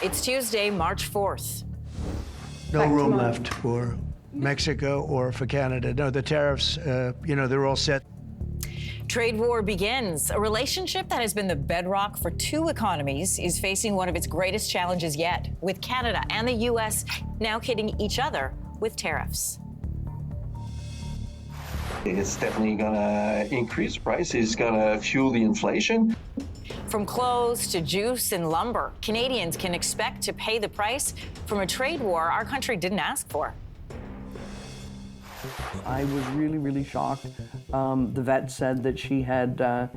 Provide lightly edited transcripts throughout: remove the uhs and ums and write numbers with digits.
It's Tuesday, March 4th. No room left for Mexico or for Canada. No, the tariffs, they're all set. Trade war begins. A relationship that has been the bedrock for two economies is facing one of its greatest challenges yet, with Canada and the U.S. now hitting each other with tariffs. It's definitely going to increase prices. It's going to fuel the inflation. From clothes to juice and lumber, Canadians can expect to pay the price from a trade war our country didn't ask for. I was really shocked. The vet said that she had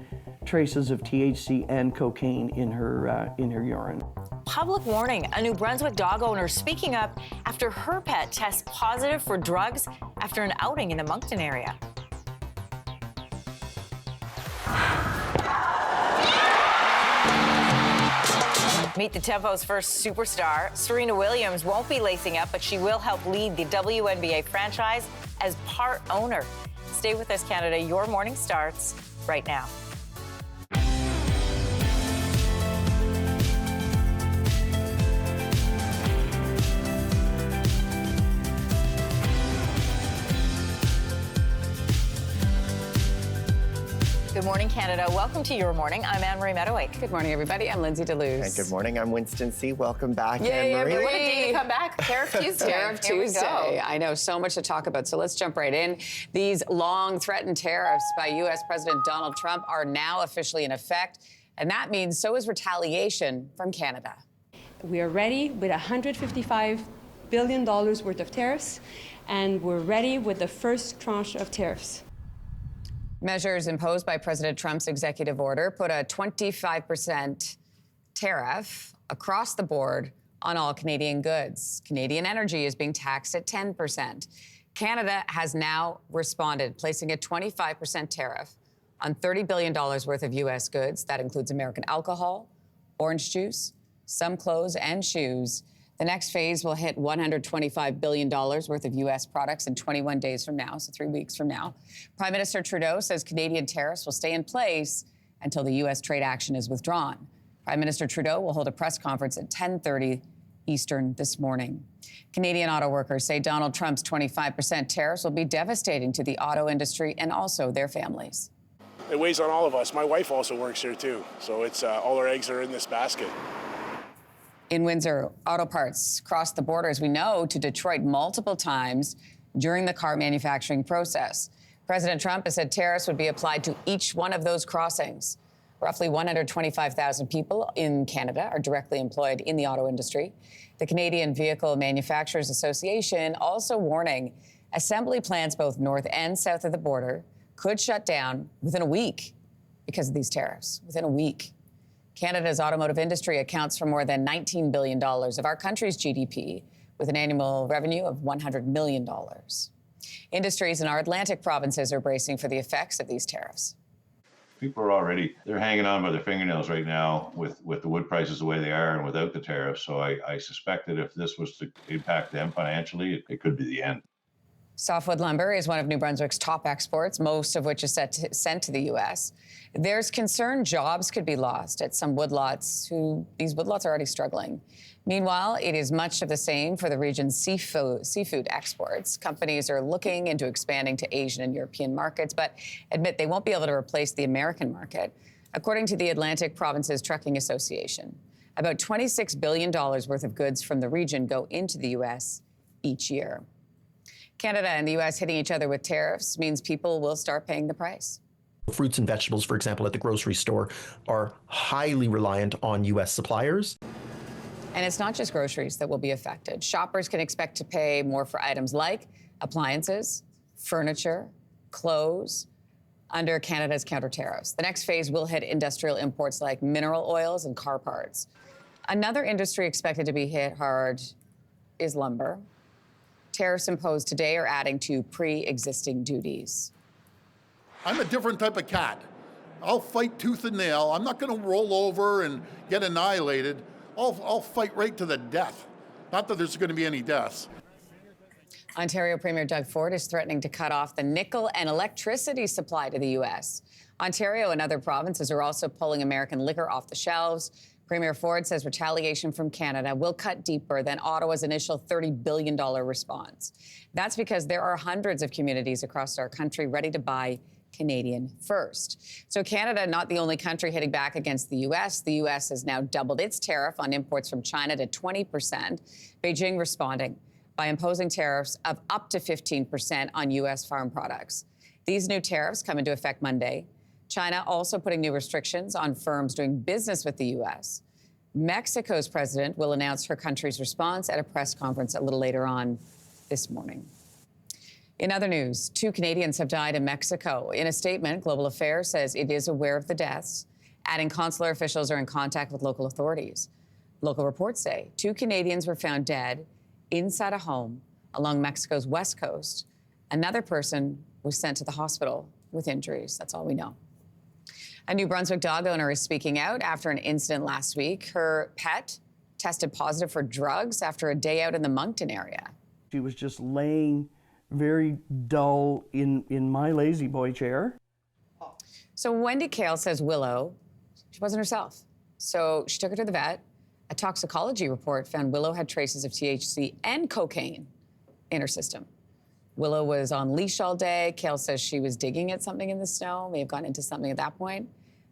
traces of THC and cocaine in her urine. Public warning, a New Brunswick dog owner speaking up after her pet tests positive for drugs after an outing in the Moncton area. Meet the Tempo's first superstar. Serena Williams won't be lacing up, but she will help lead the WNBA franchise as part owner. Stay with us, Canada. Your morning starts right now. Good morning, Canada. Welcome to Your Morning. I'm Anne-Marie Mediwake. Good morning, everybody. I'm Lindsey Deluce. And good morning. I'm Winston C. Welcome back, Yay, Anne-Marie. what a day to come back. Tariff Tuesday. Tariff Tuesday. I know, so much to talk about. So let's jump right in. These long-threatened tariffs by U.S. President Donald Trump are now officially in effect, and that means so is retaliation from Canada. We are ready with $155 billion worth of tariffs, and we're ready with the first tranche of tariffs. Measures imposed by President Trump's executive order put a 25% tariff across the board on all Canadian goods. Canadian energy is being taxed at 10%. Canada has now responded, placing a 25% tariff on $30 billion worth of U.S. goods. That includes American alcohol, orange juice, some clothes and shoes. The next phase will hit $125 billion worth of U.S. products in 21 days from now, so 3 weeks from now. Prime Minister Trudeau says Canadian tariffs will stay in place until the U.S. trade action is withdrawn. Prime Minister Trudeau will hold a press conference at 10:30 Eastern this morning. Canadian auto workers say Donald Trump's 25% tariffs will be devastating to the auto industry and also their families. It weighs on all of us. My wife also works here, too, so it's all our eggs are in this basket. In Windsor, auto parts crossed the border, as we know, to Detroit multiple times during the car manufacturing process. President Trump has said tariffs would be applied to each one of those crossings. Roughly 125,000 people in Canada are directly employed in the auto industry. The Canadian Vehicle Manufacturers Association also warning assembly plants both north and south of the border could shut down within a week because of these tariffs, within a week. Canada's automotive industry accounts for more than $19 billion of our country's GDP, with an annual revenue of $100 million. Industries in our Atlantic provinces are bracing for the effects of these tariffs. People are they're hanging on by their fingernails right now with the wood prices the way they are and without the tariffs. So I suspect that if this was to impact them financially, it could be the end. Softwood lumber is one of New Brunswick's top exports, most of which is sent to the U.S. There's concern jobs could be lost at some woodlots these woodlots are already struggling. Meanwhile, it is much of the same for the region's seafood exports. Companies are looking into expanding to Asian and European markets, but admit they won't be able to replace the American market. According to the Atlantic Provinces Trucking Association, about $26 billion worth of goods from the region go into the U.S. each year. Canada and the U.S. hitting each other with tariffs means people will start paying the price. Fruits and vegetables, for example, at the grocery store are highly reliant on U.S. suppliers. And it's not just groceries that will be affected. Shoppers can expect to pay more for items like appliances, furniture, clothes, under Canada's counter tariffs. The next phase will hit industrial imports like mineral oils and car parts. Another industry expected to be hit hard is lumber. Tariffs imposed today are adding to pre-existing duties. I'm a different type of cat. I'll fight tooth and nail. I'm not going to roll over and get annihilated. I'll fight right to the death. Not that there's going to be any deaths. Ontario Premier Doug Ford is threatening to cut off the nickel and electricity supply to the U.S. Ontario and other provinces are also pulling American liquor off the shelves. Premier Ford says retaliation from Canada will cut deeper than Ottawa's initial $30 billion response. That's because there are hundreds of communities across our country ready to buy Canadian first. So Canada, not the only country hitting back against the U.S. The U.S. has now doubled its tariff on imports from China to 20%. Beijing responding by imposing tariffs of up to 15% on U.S. farm products. These new tariffs come into effect Monday. China also putting new restrictions on firms doing business with the U.S. Mexico's president will announce her country's response at a press conference a little later on this morning. In other news, 2 Canadians have died in Mexico. In a statement, Global Affairs says it is aware of the deaths, adding consular officials are in contact with local authorities. Local reports say 2 Canadians were found dead inside a home along Mexico's west coast. Another person was sent to the hospital with injuries. That's all we know. A New Brunswick dog owner is speaking out after an incident last week. Her pet tested positive for drugs after a day out in the Moncton area. She was just laying very dull in my lazy boy chair. So Wendy Kale says Willow, she wasn't herself. So she took her to the vet. A toxicology report found Willow had traces of THC and cocaine in her system. Willow was on leash all day. Kale says she was digging at something in the snow, may have gone into something at that point.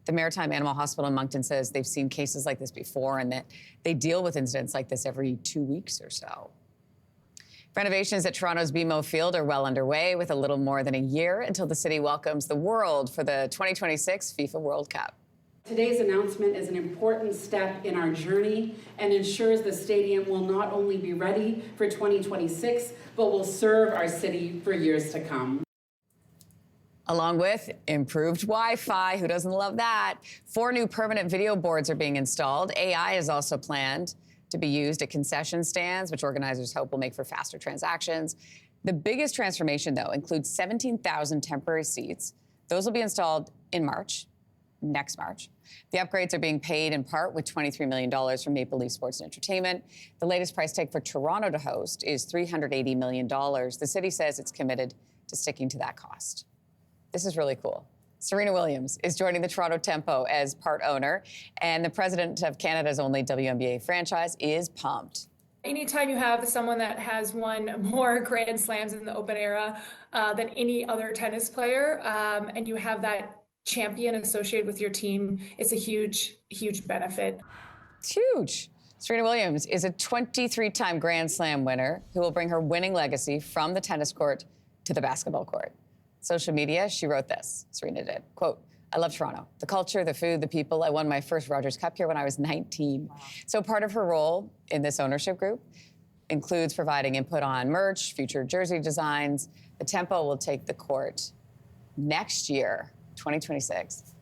The Maritime Animal Hospital in Moncton says they've seen cases like this before and that they deal with incidents like this every 2 weeks or so. Renovations at Toronto's BMO Field are well underway, with a little more than a year until the city welcomes the world for the 2026 FIFA World Cup. Today's announcement is an important step in our journey and ensures the stadium will not only be ready for 2026, but will serve our city for years to come. Along with improved Wi-Fi, who doesn't love that? 4 new permanent video boards are being installed. AI is also planned to be used at concession stands, which organizers hope will make for faster transactions. The biggest transformation, though, includes 17,000 temporary seats. Those will be installed in March, next March. The upgrades are being paid in part with $23 million from Maple Leaf Sports and Entertainment. The latest price tag for Toronto to host is $380 million. The city says it's committed to sticking to that cost. This is really cool. Serena Williams is joining the Toronto Tempo as part owner, and the president of Canada's only WNBA franchise is pumped. Anytime you have someone that has won more Grand Slams in the Open era than any other tennis player, and you have that champion associated with your team, it's a huge, huge benefit. It's huge. Serena Williams is a 23-time Grand Slam winner who will bring her winning legacy from the tennis court to the basketball court. Social media, she wrote this, Serena did, quote, "I love Toronto, the culture, the food, the people. I won my first Rogers Cup here when I was 19. Wow. So part of her role in this ownership group includes providing input on merch, future jersey designs. The Tempo will take the court next year, 2026,